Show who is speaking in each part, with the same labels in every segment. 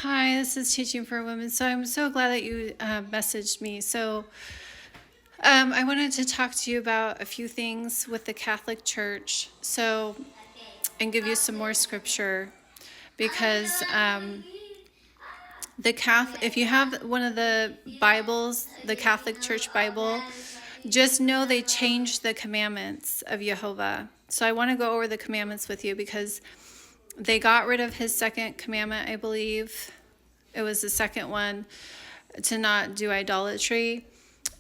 Speaker 1: Hi, this is Teaching for Women. So I'm so glad that you messaged me. I wanted to talk to you about a few things with the Catholic Church. And give you some more scripture because if you have one of the Bibles, the Catholic Church Bible, just know they changed the commandments of Jehovah. So I want to go over the commandments with you because they got rid of his second commandment, I believe. It was the second one, to not do idolatry.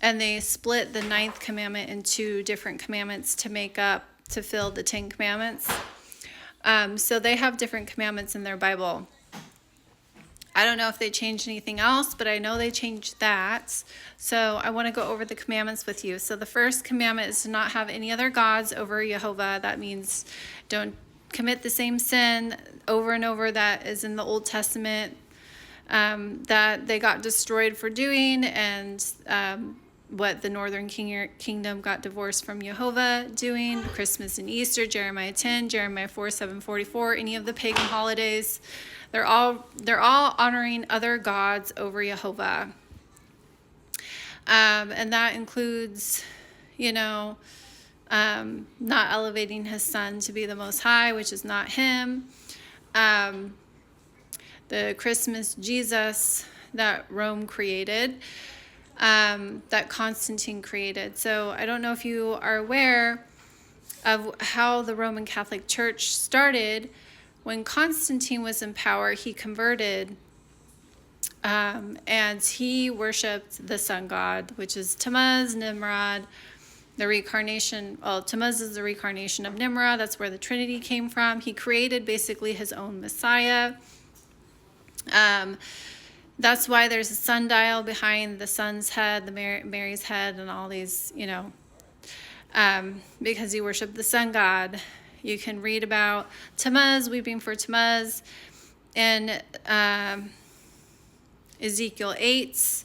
Speaker 1: And they split the ninth commandment into different commandments to fill the 10 commandments. So they have different commandments in their Bible. I don't know if they changed anything else, but I know they changed that. So I want to go over the commandments with you. So the first commandment is to not have any other gods over Jehovah. That means don't commit the same sin over and over that is in the Old Testament that they got destroyed for doing, and what the Northern Kingdom got divorced from Jehovah doing, Christmas and Easter, Jeremiah 10, Jeremiah 4:7-44, any of the pagan holidays. They're all honoring other gods over Jehovah. And that includes, not elevating his son to be the Most High, which is not him. The Christmas Jesus that Rome created, that Constantine created. So I don't know if you are aware of how the Roman Catholic Church started. When Constantine was in power, he converted, and he worshipped the sun god, which is Tammuz, Nimrod, the reincarnation. Well, Tammuz is the reincarnation of Nimrod. That's where the Trinity came from. He created basically his own Messiah. That's why there's a sundial behind the sun's head, the Mary's head, and all these, because he worshiped the sun god. You can read about Tammuz, weeping for Tammuz, in Ezekiel 8.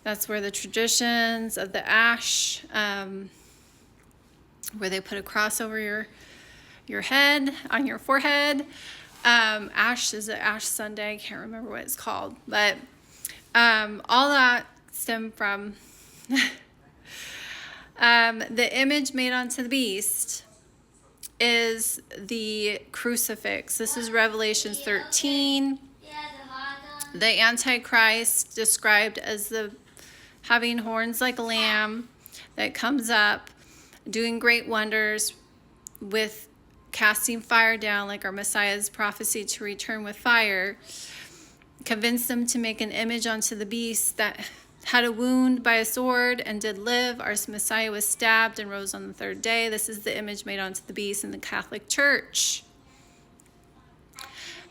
Speaker 1: That's where the traditions of the ash, where they put a cross over your head, on your forehead. Ash is an Ash Sunday. I can't remember what it's called. But all that stemmed from the image made onto the beast is the crucifix. This is Revelation 13. The Antichrist described as having horns like a lamb that comes up, doing great wonders with casting fire down, like our Messiah's prophecy to return with fire, convinced them to make an image onto the beast that had a wound by a sword and did live. Our Messiah was stabbed and rose on the third day. This is the image made onto the beast in the Catholic Church.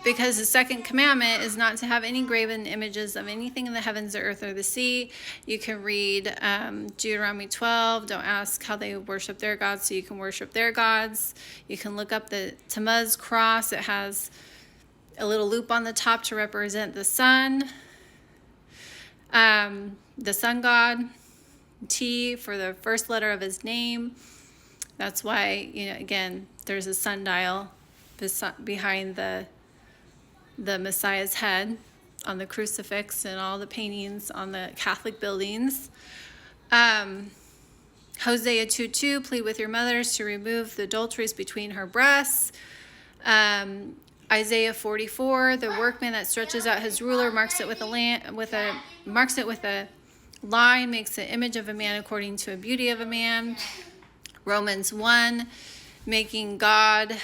Speaker 1: Because the second commandment is not to have any graven images of anything in the heavens, the earth, or the sea. You can read Deuteronomy 12. Don't ask how they worship their gods, so you can worship their gods. You can look up the Tammuz cross. It has a little loop on the top to represent the sun. The sun god, T for the first letter of his name. That's why, again, there's a sundial behind the Messiah's head on the crucifix and all the paintings on the Catholic buildings. Hosea 2:2, plead with your mothers to remove the adulteries between her breasts. Isaiah 44, the workman that stretches out his ruler marks it with a line, makes an image of a man according to a beauty of a man. Romans 1, making God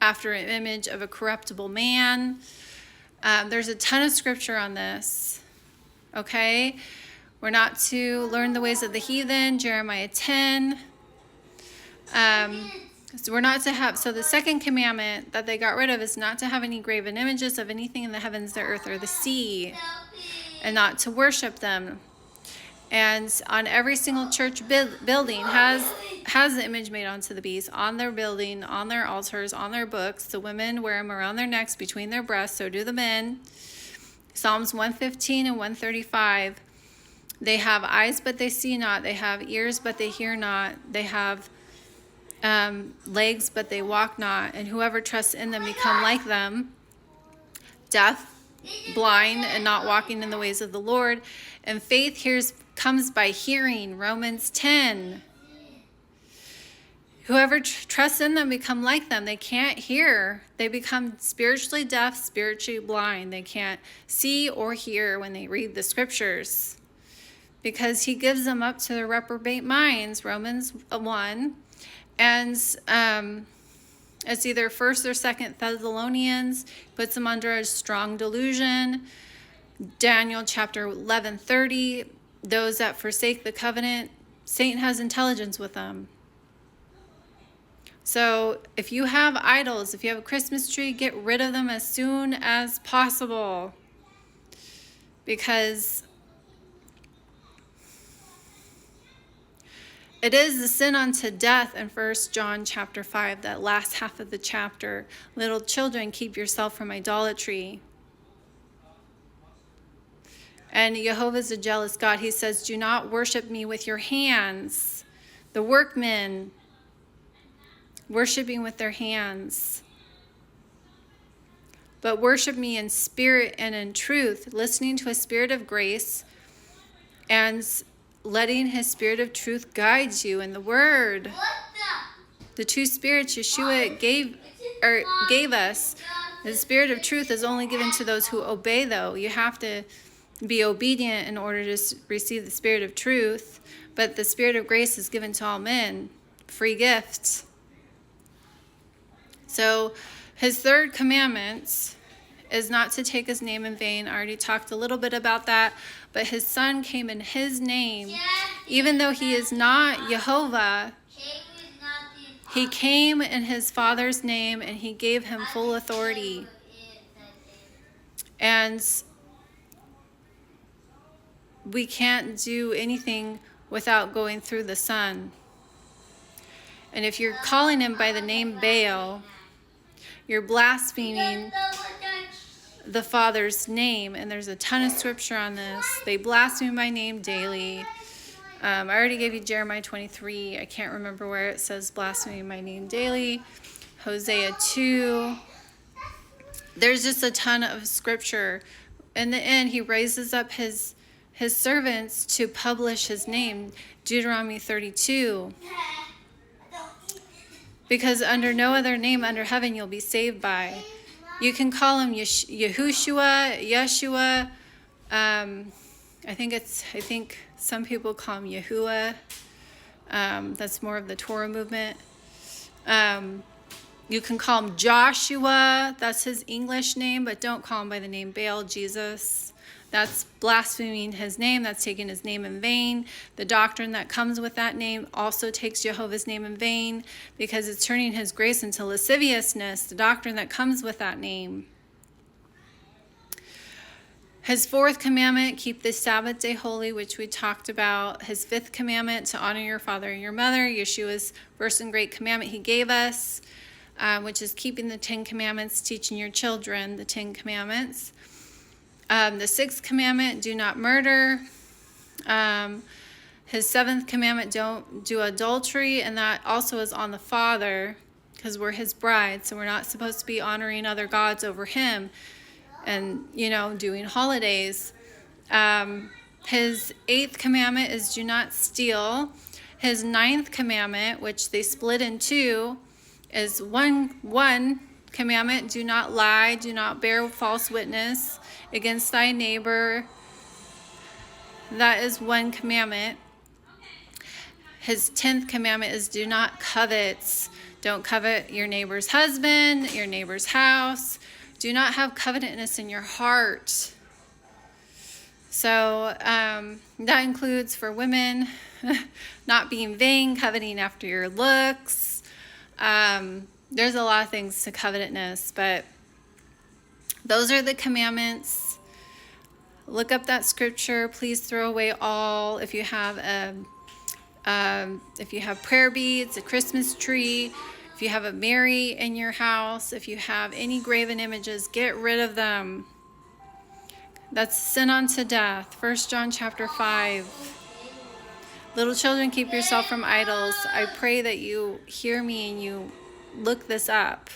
Speaker 1: after an image of a corruptible man. There's a ton of scripture on this. Okay? We're not to learn the ways of the heathen, Jeremiah 10. So we're not to have, so the second commandment that they got rid of is not to have any graven images of anything in the heavens, the earth, or the sea, and not to worship them. And on every single church building has the image made onto the beast on their building, on their altars, on their books. The women wear them around their necks, between their breasts, so do the men. Psalms 115 and 135. They have eyes, but they see not. They have ears, but they hear not. They have legs, but they walk not. And whoever trusts in them become like them. Death blind and not walking in the ways of the Lord. And faith comes by hearing, Romans 10. Whoever trusts in them become like them. They can't hear. They become spiritually deaf, spiritually blind. They can't see or hear when they read the scriptures, because he gives them up to their reprobate minds, Romans 1. And it's either 1st or 2nd Thessalonians, puts them under a strong delusion. Daniel chapter 11:30, those that forsake the covenant, Satan has intelligence with them. So if you have idols, if you have a Christmas tree, get rid of them as soon as possible, because it is the sin unto death in 1 John chapter 5, that last half of the chapter. Little children, keep yourself from idolatry. And Jehovah's a jealous God. He says, do not worship me with your hands. The workmen worshiping with their hands, but worship me in spirit and in truth, listening to a spirit of grace and letting his spirit of truth guide you in the word. The two spirits Yeshua gave us. The spirit of truth is only given to those who obey, though. You have to be obedient in order to receive the spirit of truth, but the spirit of grace is given to all men, free gifts. So his third commandment is not to take his name in vain. I already talked a little bit about that, but his son came in his name. Even though he is not Jehovah, he came in his father's name, and he gave him full authority. And we can't do anything without going through the Son. And if you're calling him by the name Baal, you're blaspheming the Father's name, and there's a ton of scripture on this. They blaspheme my name daily. I already gave you Jeremiah 23. I can't remember where it says blaspheming my name daily. Hosea 2. There's just a ton of scripture. In the end, he raises up his servants to publish his name. Deuteronomy 32. Because under no other name under heaven you'll be saved by. You can call him Yahushua, Yeshua. I think some people call him Yahuwah. That's more of the Torah movement. You can call him Joshua. That's his English name, but don't call him by the name Baal, Jesus. That's blaspheming his name. That's taking his name in vain. The doctrine that comes with that name also takes Jehovah's name in vain, because it's turning his grace into lasciviousness, the doctrine that comes with that name. His fourth commandment, keep the Sabbath day holy, which we talked about. His fifth commandment, to honor your father and your mother. Yeshua's first and great commandment he gave us, which is keeping the 10 commandments, teaching your children the 10 commandments. The sixth commandment, do not murder. His seventh commandment, don't do adultery, and that also is on the father, because we're his bride, so we're not supposed to be honoring other gods over him and, doing holidays. His eighth commandment is do not steal. His ninth commandment, which they split in two, is one commandment, do not lie, do not bear false witness against thy neighbor. That is one commandment. His 10th commandment is do not covet. Don't covet your neighbor's husband, your neighbor's house. Do not have covetousness in your heart. So that includes for women, not being vain, coveting after your looks. There's a lot of things to covetousness, but those are the commandments. Look up that scripture. Please throw away all. If you have prayer beads, a Christmas tree, if you have a Mary in your house, if you have any graven images, get rid of them. That's sin unto death. 1 John chapter 5. Little children, keep yourself from idols. I pray that you hear me and you look this up.